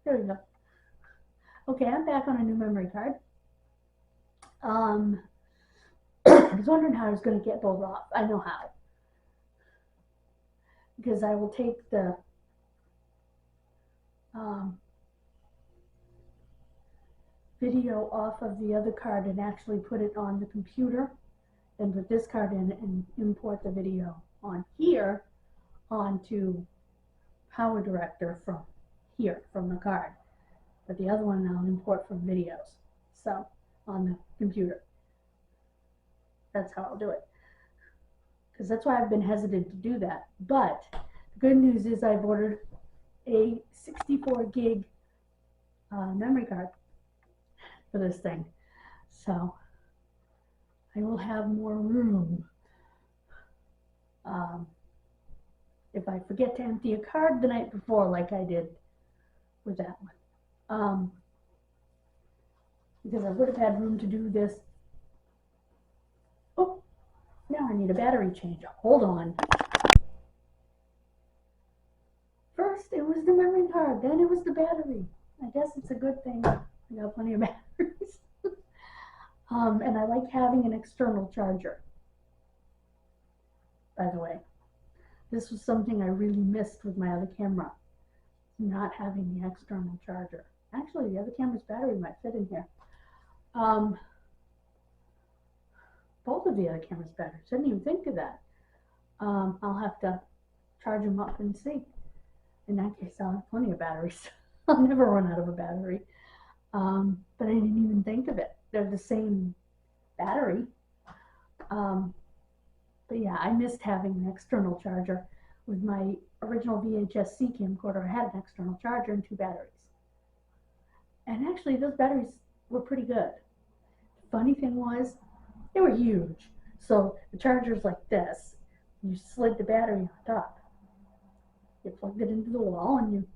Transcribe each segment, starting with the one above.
There we go. Okay, I'm back on a new memory card. I was wondering how I was going to get both off. I know how. Because I will take the video off of the other card and actually put it on the computer and put this card in and import the video on here onto Power Director from here, from the card. But the other one I'll import from videos, so on the computer. That's how I'll do it. Because that's why I've been hesitant to do that. But the good news is I've ordered a 64 gig memory card for this thing. So I will have more room. If I forget to empty a card the night before, like I did with that one. Because I would have had room to do this. Oh, now I need a battery change. Hold on. First it was the memory card, then it was the battery. I guess it's a good thing I got plenty of batteries. And I like having an external charger, by the way. This was something I really missed with my other camera, not having the external charger. Actually, the other camera's battery might fit in here. Both of the other camera's batteries. I didn't even think of that. I'll have to charge them up and see. In that case, I'll have plenty of batteries. I'll never run out of a battery. But I didn't even think of it. They're the same battery. But yeah, I missed having an external charger. With my original VJEXY camcorder, I had an external charger and 2 batteries. And actually, those batteries were pretty good. The funny thing was, they were huge. So the charger's like this. You slid the battery on top. You plugged it into the wall and you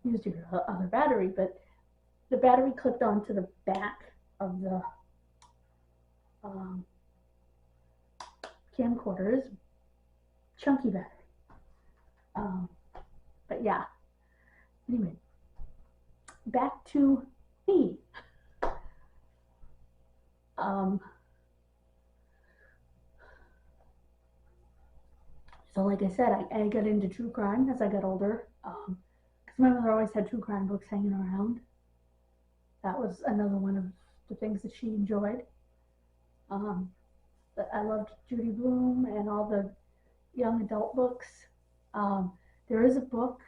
used your other battery, but the battery clipped onto the back of the camcorder is chunky battery. But yeah, anyway, back to me. So like I said, I got into true crime as I got older, because my mother always had true crime books hanging around. That was another one of the things that she enjoyed. But I loved Judy Blume and all the young adult books. There is a book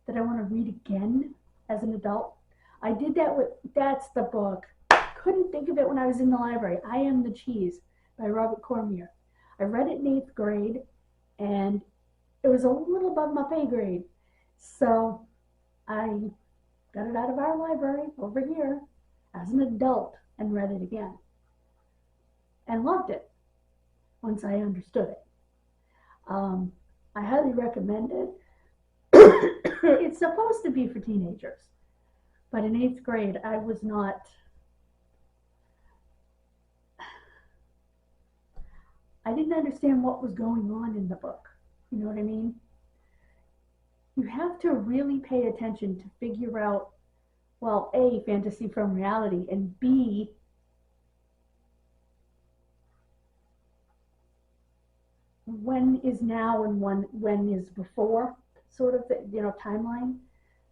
that I want to read again as an adult. I did that with, that's the book. Couldn't think of it when I was in the library. I Am the Cheese by Robert Cormier. I read it in 8th grade and it was a little above my pay grade. So I got it out of our library over here as an adult and read it again. And loved it once I understood it. I highly recommend it. It's supposed to be for teenagers, but in 8th grade I was not. I didn't understand what was going on in the book. You know what I mean? You have to really pay attention to figure out, well, A, fantasy from reality, and B, when is now and when is before, sort of, the, timeline.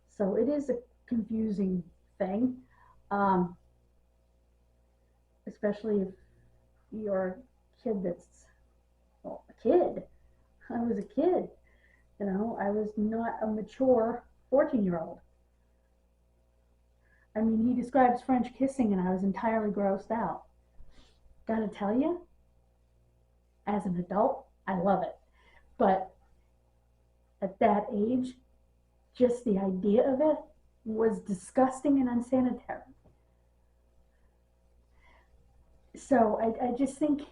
So it is a confusing thing, especially if you're a kid that's, well, a kid. I was a kid, I was not a mature 14-year-old. I mean, he describes French kissing and I was entirely grossed out. Gotta tell you, as an adult, I love it. But at that age, just the idea of it was disgusting and unsanitary. So I just think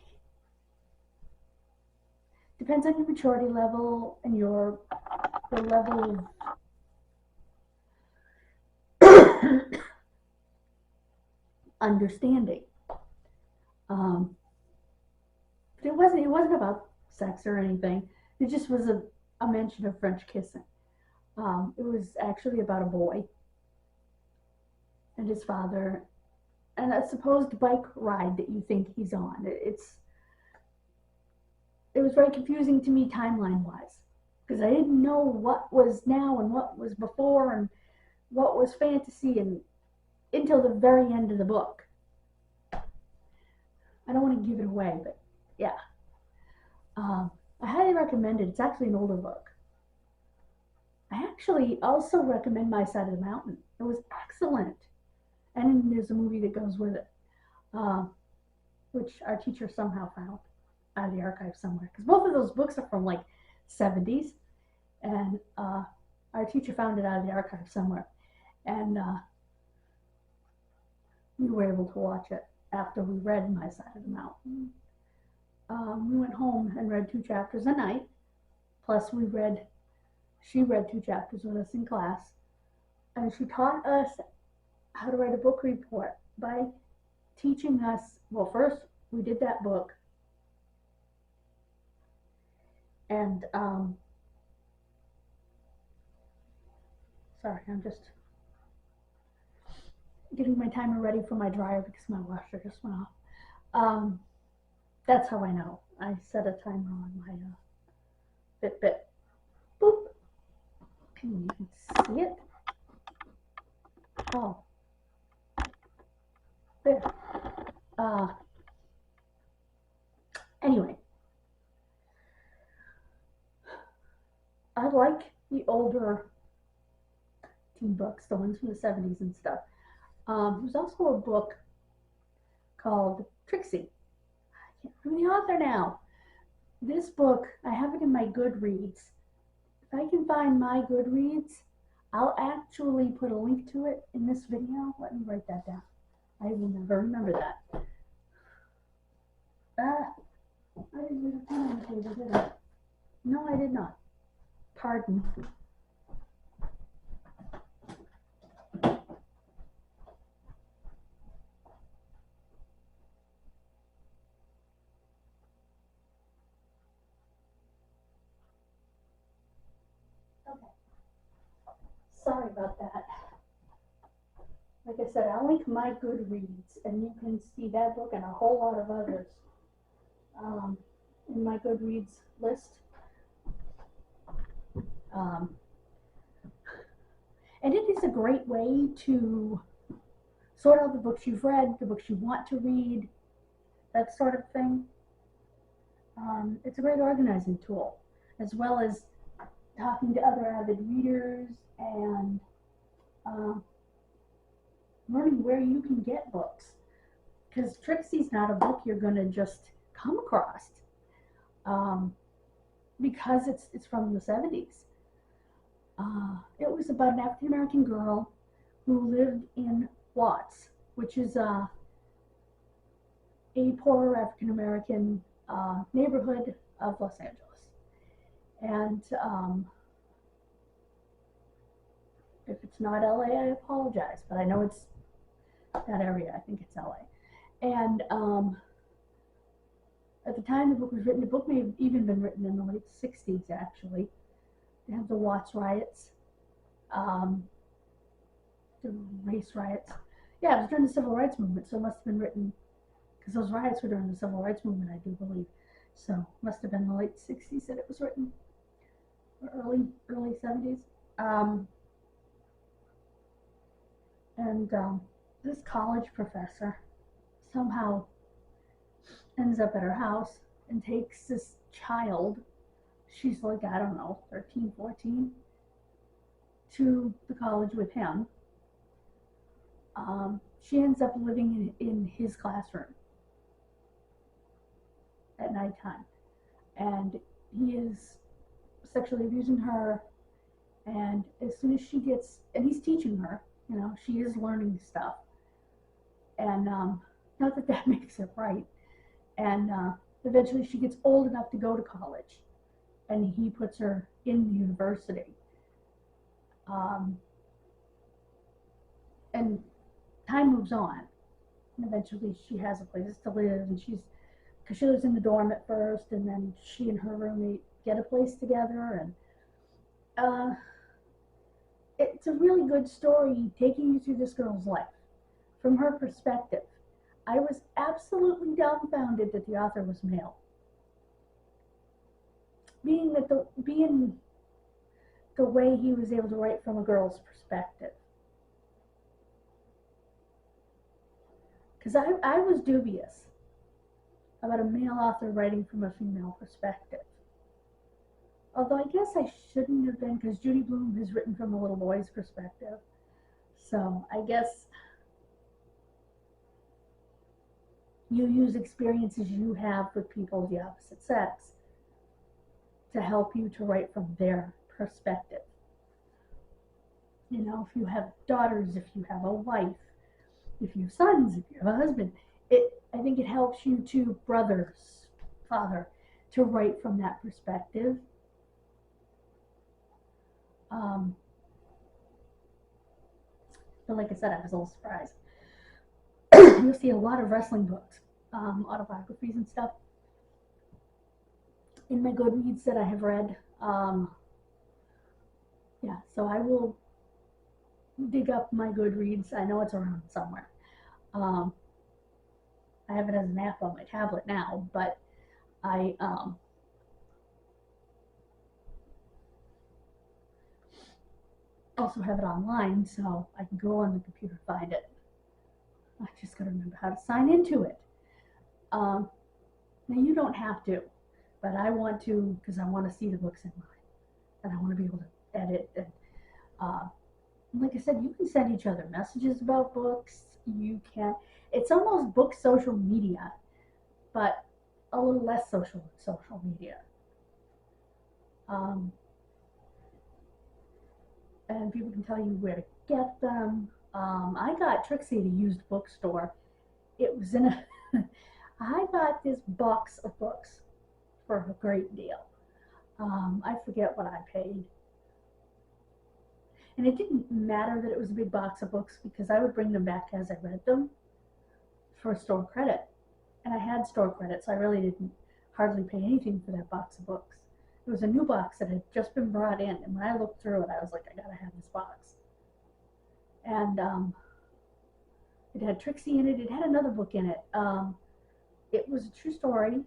depends on your maturity level and your level of understanding. But it wasn't about sex or anything. It just was a mention of French kissing. It was actually about a boy and his father and a supposed bike ride that you think he's on. It was very confusing to me timeline wise because I didn't know what was now and what was before and what was fantasy and until the very end of the book. I don't want to give it away, but yeah. I highly recommend it. It's actually an older book. I actually also recommend My Side of the Mountain. It was excellent. And there's a movie that goes with it, which our teacher somehow found out of the archive somewhere. Because both of those books are from like 70s. And our teacher found it out of the archive somewhere. And we were able to watch it after we read My Side of the Mountain. We went home and read 2 chapters a night. Plus she read 2 chapters with us in class. And she taught us how to write a book report by teaching us, well, first we did that book. And, sorry, I'm just getting my timer ready for my dryer because my washer just went off. That's how I know. I set a timer on my Fitbit. Boop. Can you even see it? Oh. There. Anyway. I like the older teen books, the ones from the 70s and stuff. There's also a book called VJEXY. I can't remember the author now. This book, I have it in my Goodreads. If I can find my Goodreads, I'll actually put a link to it in this video. Let me write that down. I will never remember that. I didn't leave a pen on the table, did I? No, I did not. Pardon. Okay. Sorry about that. Like I said, I'll link my Goodreads, and you can see that book and a whole lot of others in my Goodreads list. And it is a great way to sort out the books you've read, the books you want to read, that sort of thing. It's a great organizing tool, as well as talking to other avid readers and learning where you can get books. Because VJEXY's not a book you're going to just come across because it's from the 70s. It was about an African American girl who lived in Watts, which is a poorer African American neighborhood of Los Angeles. And if it's not LA, I apologize, but I know it's that area. I think it's LA. And at the time the book was written, the book may have even been written in the late 60s, actually. They have the Watts riots, the race riots. Yeah, it was during the Civil Rights Movement, so it must have been written, because those riots were during the Civil Rights Movement, I do believe. So it must have been the late 60s that it was written, or early 70s. This college professor somehow ends up at her house and takes this child, she's like, I don't know, 13, 14, to the college with him. She ends up living in his classroom at nighttime, and he is sexually abusing her. And as soon as she gets, and he's teaching her, you know, she is learning stuff, and not that that makes it right. And eventually she gets old enough to go to college, and he puts her in the university. And time moves on, and eventually she has a place to live, and because she lives in the dorm at first, and then she and her roommate get a place together, and it's a really good story taking you through this girl's life from her perspective. I was absolutely dumbfounded that the author was male. Being the way he was able to write from a girl's perspective. Because I was dubious about a male author writing from a female perspective. Although I guess I shouldn't have been, because Judy Blume has written from a little boy's perspective. So I guess you use experiences you have with people of the opposite sex to help you to write from their perspective. You know, if you have daughters, if you have a wife, if you have sons, if you have a husband, I think it helps you to brothers, father, to write from that perspective. But like I said, I was a little surprised. You'll see a lot of wrestling books, autobiographies and stuff in my Goodreads that I have read. Yeah, so I will dig up my Goodreads. I know it's around somewhere. I have it as an app on my tablet now, but I also have it online, so I can go on the computer and find it. I just gotta remember how to sign into it. Now you don't have to, but I want to, because I want to see the books in mine, and I want to be able to edit. And like I said, you can send each other messages about books. You can. It's almost book social media, but a little less social than social media. And people can tell you where to get them. I got Trixie at a used bookstore. It was in a. I got this box of books for a great deal. I forget what I paid. And it didn't matter that it was a big box of books because I would bring them back as I read them for store credit. And I had store credit, so I really didn't hardly pay anything for that box of books. It was a new box that had just been brought in, and when I looked through it, I was like, I gotta have this box. And it had Trixie in it. It had another book in it. It was a true story.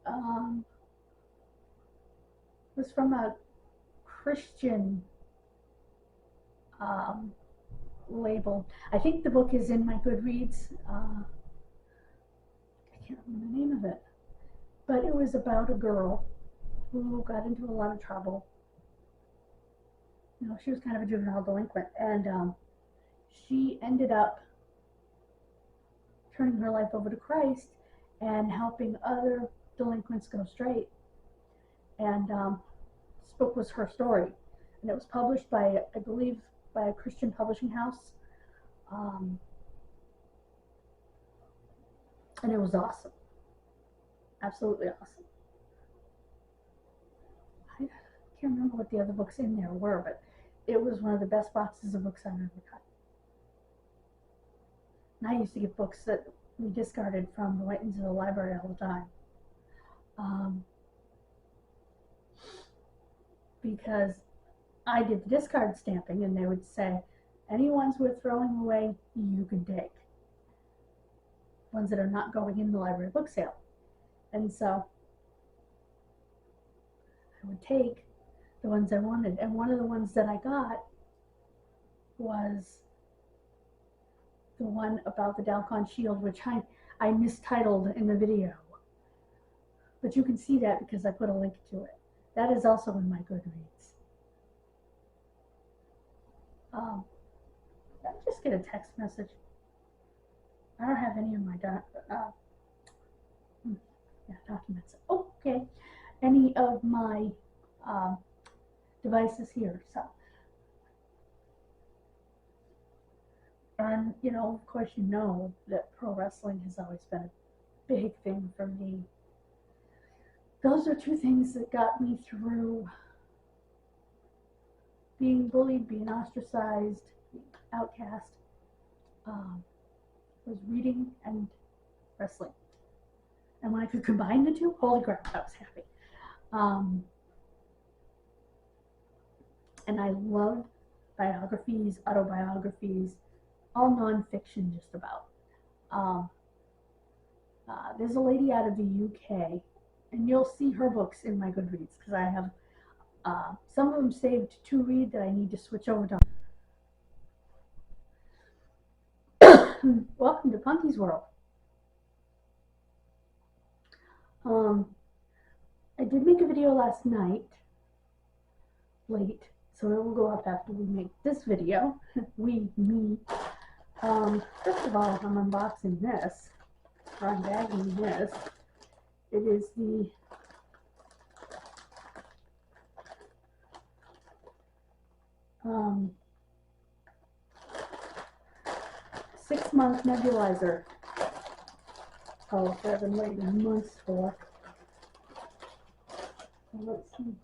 It was from a Christian label. I think the book is in my Goodreads. I can't remember the name of it, but it was about a girl who got into a lot of trouble. You know, she was kind of a juvenile delinquent, and she ended up turning her life over to Christ and helping other delinquents go straight. And this book was her story, and it was published by, I believe, by a Christian publishing house. And it was awesome. Absolutely awesome. I can't remember what the other books in there were, but it was one of the best boxes of books I've ever got. And I used to get books that we discarded from the Whitensville Library all the time. Because I did the discard stamping, and they would say, any ones worth throwing away, you can take. Ones that are not going in the library book sale. And so I would take the ones I wanted. And one of the ones that I got was the one about the Dalcon Shield, which I mistitled in the video. But you can see that because I put a link to it. That is also in my Goodreads. Did I just get a text message? I don't have any of my documents. Okay, any of my devices here. So, and you know, of course, you know that pro wrestling has always been a big thing for me. Those are two things that got me through being bullied, being ostracized, being outcast. Was reading and wrestling. And when I could combine the two, holy crap, I was happy. And I love biographies, autobiographies, all nonfiction just about. There's a lady out of the UK, and you'll see her books in my Goodreads because I have some of them saved to read that I need to switch over to. Welcome to Punky's World. I did make a video last night, late, so it will go up after we make this video. Me. First of all, I'm unboxing this, or I'm bagging this. It is the six-month nebulizer. Oh, that I've been waiting months for. So let's see.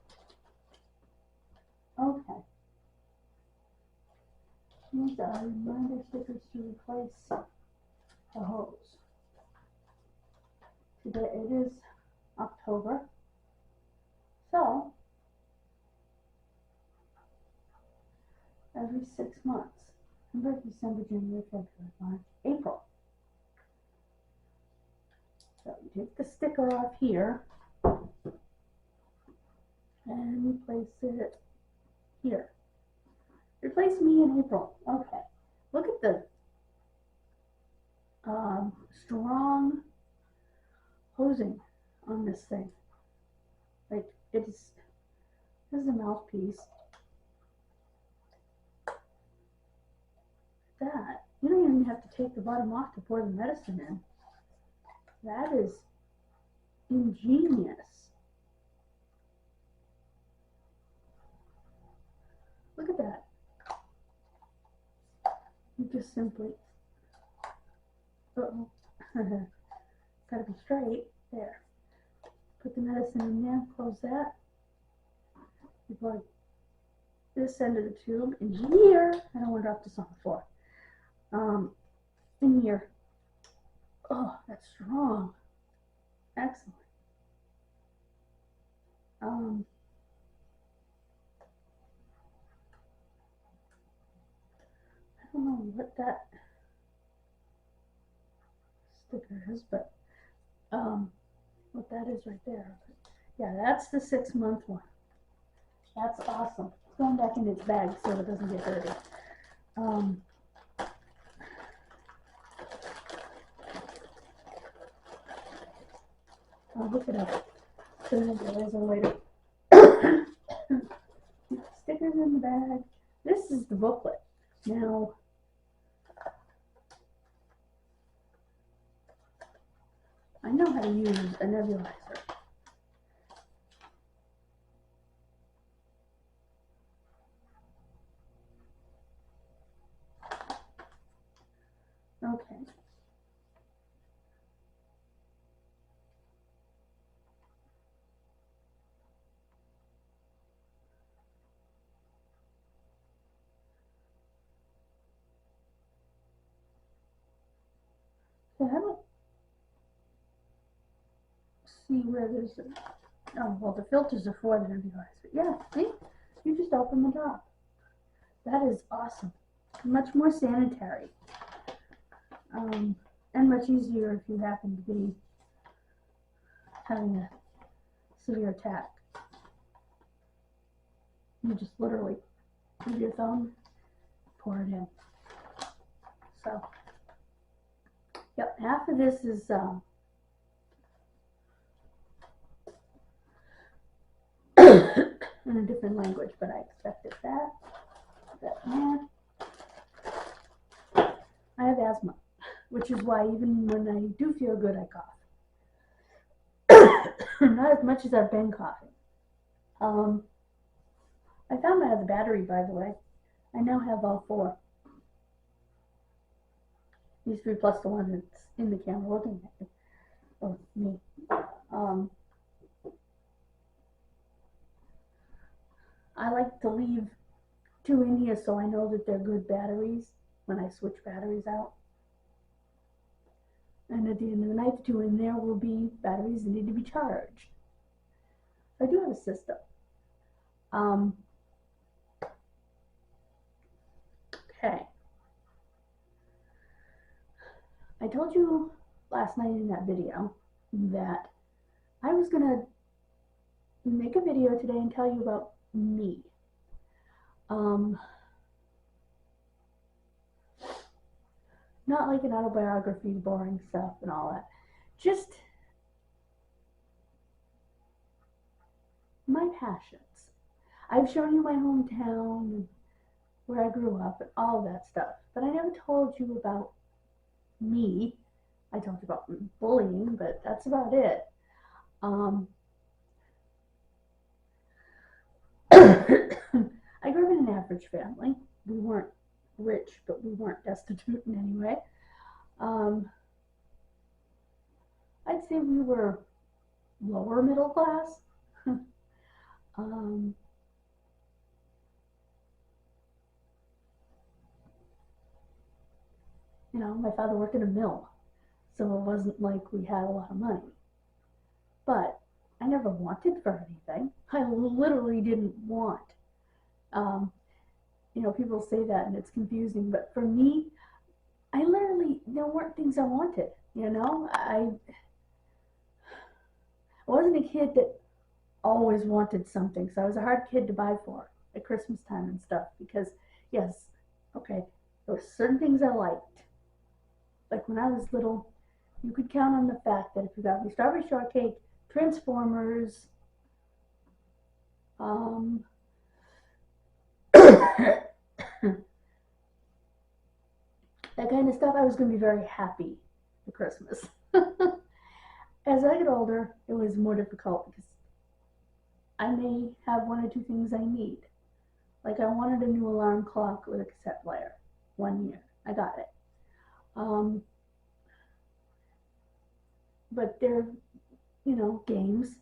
Okay. These are reminder stickers to replace the hose. Today it is October. So, every 6 months. November, December, January, February, March, April. So you take the sticker off here and replace it here. Replace me in April. Okay. Look at the strong hosing on this thing. Like this is a mouthpiece. That you don't even have to take the bottom off to pour the medicine in. That is ingenious. Look at that. You just simply gotta be straight there. Put the medicine in there, close that. You plug this end of the tube in here. I don't want to drop this on the floor. In here. Oh, that's strong. Excellent. I don't know what that sticker is, but what that is right there. Yeah, that's the 6 month one. That's awesome. It's going back in its bag so it doesn't get dirty. I'll look it up. There's a later. Stickers in the bag. This is the booklet. Now, I know how to use a nebulizer. Okay. So I don't see where there's a, oh, well, the filters are for the nebulizer. Yeah, see? You just open the top. That is awesome. Much more sanitary. And much easier if you happen to be having a severe attack. You just literally, with your thumb, pour it in. So, yep, half of this is in a different language, but I expected that. That I have asthma, which is why even when I do feel good, I cough. Not as much as I've been coughing. I found out the battery, by the way. I now have all four. These three plus the one that's in the camera looking at me. Or me. I like to leave two in here so I know that they're good batteries when I switch batteries out. And at the end of the night, the two in there will be batteries that need to be charged. I do have a system. Okay. I told you last night in that video that I was going to make a video today and tell you about me. Not like an autobiography, boring stuff and all that. Just my passions. I've shown you my hometown and where I grew up and all that stuff, but I never told you about me. I talked about bullying, but that's about it. I grew up in an average family. We weren't rich, but we weren't destitute in any way. I'd say we were lower middle class. You know, my father worked in a mill, so it wasn't like we had a lot of money. But I never wanted for anything. I literally didn't want. You know, people say that and it's confusing, but for me, I literally, there weren't things I wanted, you know? I wasn't a kid that always wanted something, so I was a hard kid to buy for at Christmas time and stuff, because, yes, okay, there were certain things I liked. Like when I was little, you could count on the fact that if you got me strawberry shortcake, Transformers, that kind of stuff, I was going to be very happy for Christmas. As I get older, it was more difficult because I may have one or two things I need. Like I wanted a new alarm clock with a cassette player one year. I got it. But they're, you know, games.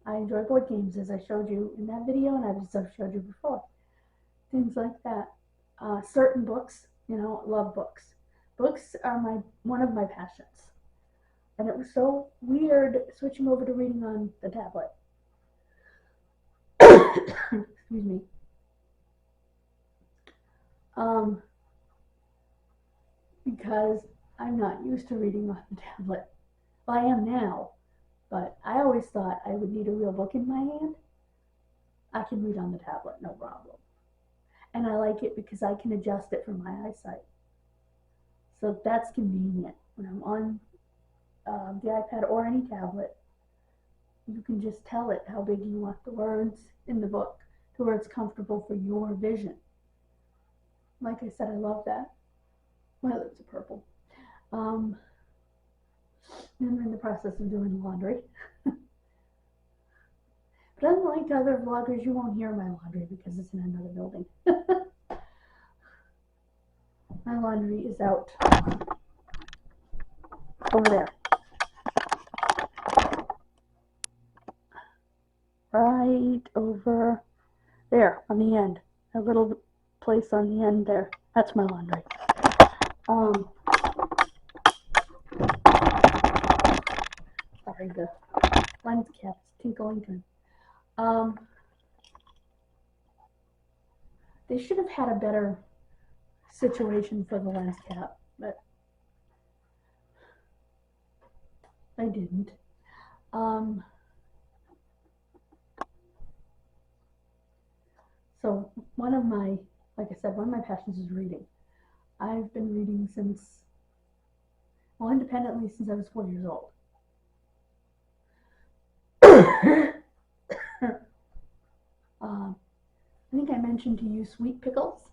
I enjoy board games, as I showed you in that video, and I've showed you before. Things like that. Certain books, you know, love books. Books are one of my passions. And it was so weird switching over to reading on the tablet. Excuse me. Because I'm not used to reading on the tablet. Well, I am now, but I always thought I would need a real book in my hand. I can read on the tablet, no problem. And I like it because I can adjust it for my eyesight. So that's convenient. When I'm on the iPad or any tablet, you can just tell it how big you want the words in the book to where it's comfortable for your vision. Like I said, I love that. My lips are purple. And we're in the process of doing laundry. But unlike other vloggers, you won't hear my laundry because it's in another building. My laundry is out over there. Right over there on the end. A little place on the end there. That's my laundry. Sorry, the lens cap is tinkling. They should have had a better situation for the lens cap, but I didn't. So one of my passions is reading. I've been reading independently since I was 4 years old. I think I mentioned to you Sweet Pickles.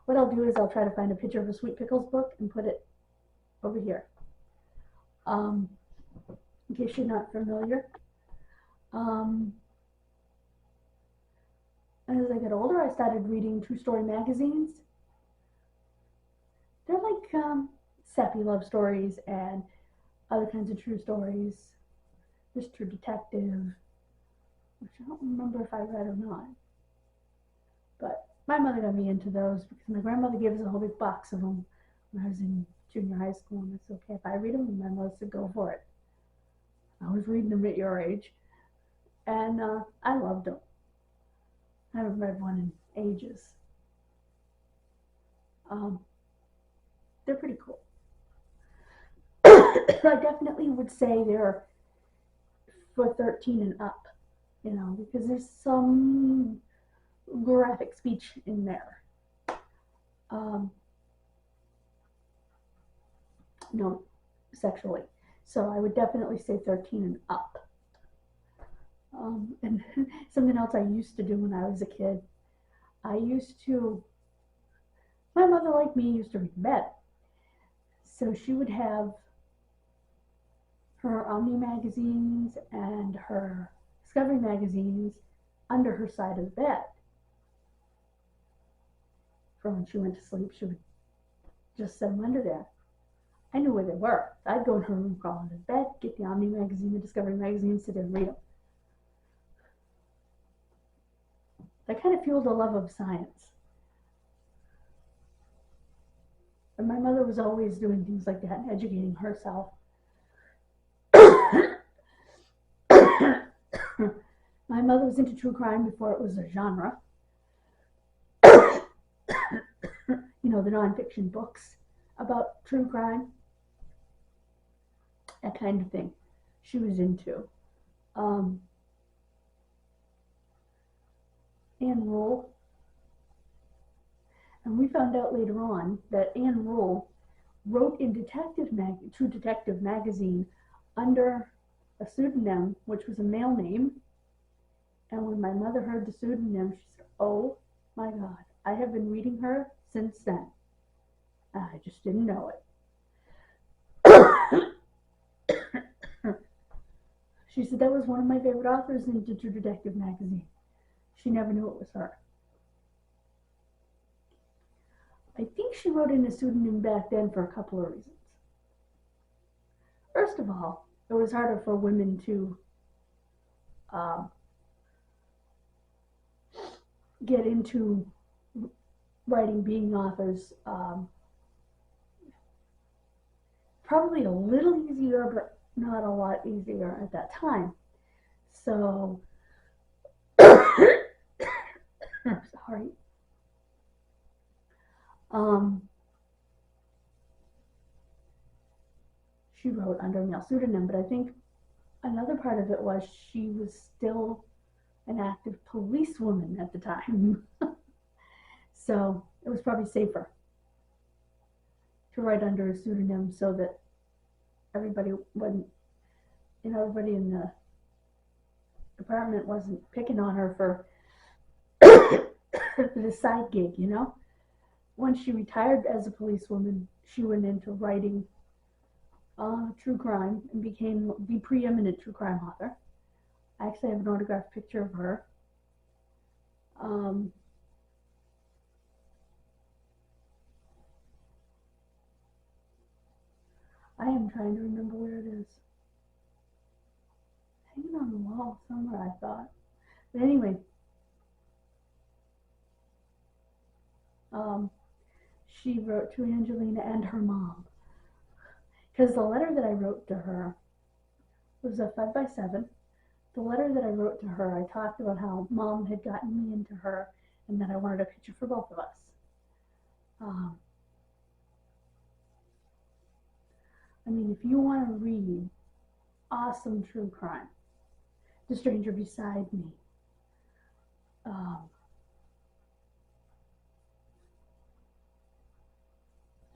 What I'll do is I'll try to find a picture of a Sweet Pickles book and put it over here. In case you're not familiar. As I got older, I started reading true story magazines. They're like sappy love stories and other kinds of true stories. Mr. Detective, which I don't remember if I read or not. But my mother got me into those because my grandmother gave us a whole big box of them when I was in junior high school, and it's okay if I read them, and my mother said go for it. I was reading them at your age, and I loved them. I haven't read one in ages. Um, they're pretty cool. I definitely would say they're for 13 and up, because there's some graphic speech in there. Um, no, sexually. So I would definitely say 13 and up. And something else I used to do when I was a kid, my mother, like me, used to read in bed. So she would have her Omni magazines and her Discovery magazines under her side of the bed. For when she went to sleep, she would just set them under there. I knew where they were. I'd go in her room, crawl under the bed, get the Omni magazine, the Discovery magazine, sit there and read them. That kind of fueled a love of science. And my mother was always doing things like that and educating herself. My mother was into true crime before it was a genre. The nonfiction books about true crime, that kind of thing she was into. Anne Rule. And we found out later on that Anne Rule wrote in True Detective magazine under a pseudonym, which was a male name. And when my mother heard the pseudonym, she said, "Oh my God, I have been reading her since then. I just didn't know it." She said that was one of my favorite authors in True Detective magazine. She never knew it was her. I think she wrote in a pseudonym back then for a couple of reasons. First of all, it was harder for women to get into writing, being authors. Probably a little easier, but not a lot easier at that time. So, sorry. She wrote under a male pseudonym, but I think another part of it was she was still an active policewoman at the time. So it was probably safer to write under a pseudonym so that everybody in the department wasn't picking on her for this side gig, Once she retired as a policewoman, she went into writing true crime and became the preeminent true crime author. I actually have an autographed picture of her. I am trying to remember where it is. Hanging on the wall somewhere, I thought. But anyway, she wrote to Angelina and her mom. Because the letter that I wrote to her was a 5x7. The letter that I wrote to her, I talked about how Mom had gotten me into her and that I wanted a picture for both of us. If you want to read awesome true crime, The Stranger Beside Me,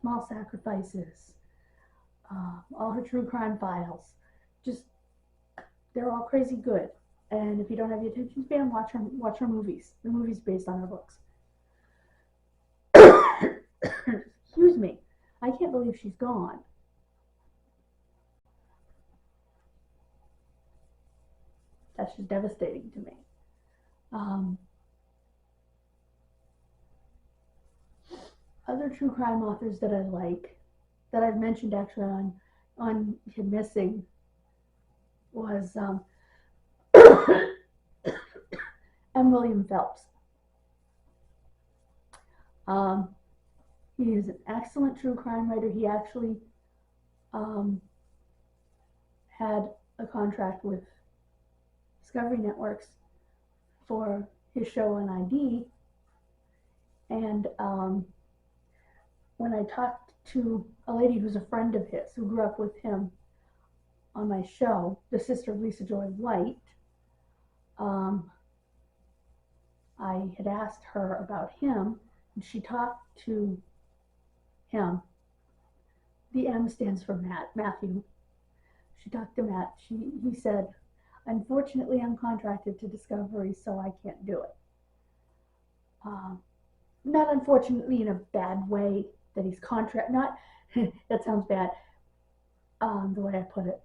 Small Sacrifices, all her true crime files, they're all crazy good. And if you don't have the attention span, watch her movies. The movies based on her books. Excuse me. I can't believe she's gone. That's just devastating to me. Other true crime authors that I like, that I've mentioned actually on Kid Missing, was M. William Phelps. He is an excellent true crime writer. He actually had a contract with Discovery Networks for his show on ID, and when I talked to a lady who's a friend of his who grew up with him on my show, the sister of Lisa Joy White, I had asked her about him, and she talked to him. The M stands for Matthew. She talked to Matt. He said, unfortunately, I'm contracted to Discovery, so I can't do it. Not unfortunately in a bad way that he's not, that sounds bad, the way I put it.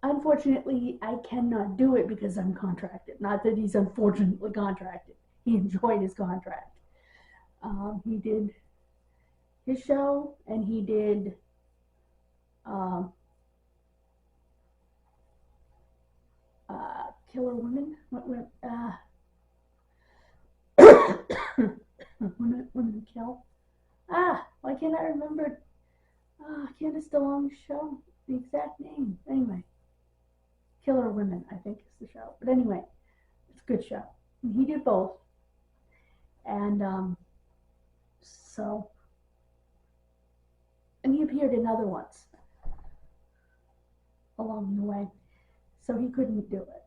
Unfortunately, I cannot do it because I'm contracted. Not that he's unfortunately contracted. He enjoyed his contract. He did his show, and he did Killer Women. Women Kill. Why can't I remember Candace DeLong's show? The exact name. Anyway. Killer Women, I think, is the show. But anyway, it's a good show. And he did both. And and he appeared in other ones along the way. So he couldn't do it.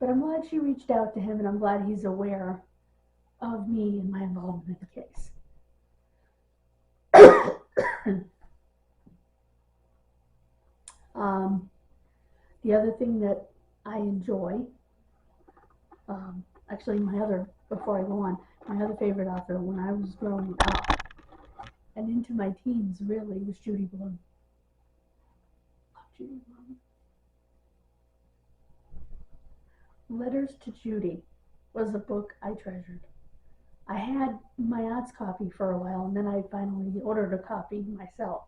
But I'm glad she reached out to him, and I'm glad he's aware of me and my involvement in the case. The other thing that I enjoy, actually before I go on, my other favorite author when I was growing up and into my teens really was Judy Blume. Love Judy Blume. Letters to Judy was a book I treasured. I had my aunt's copy for a while, and then I finally ordered a copy myself,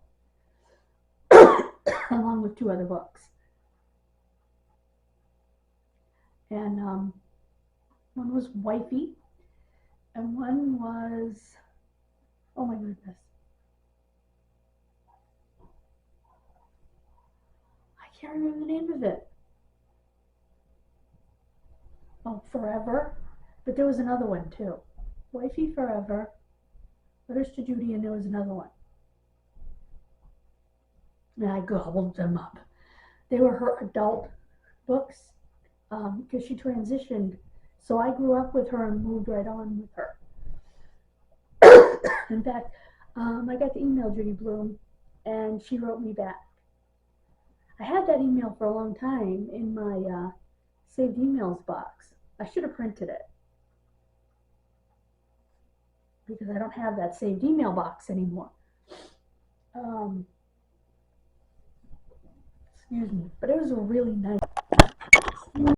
along with 2 other books. And one was Wifey, and one was, oh my goodness, I can't remember the name of it. Oh, Forever, but there was another one too. Wifey, Forever, Letters to Judy, and there was another one. And I gobbled them up. They were her adult books, because she transitioned. So I grew up with her and moved right on with her. In fact, I got to email Judy Blume, and she wrote me back. I had that email for a long time in my saved emails box. I should have printed it, because I don't have that saved email box anymore. Excuse me, but it was a really nice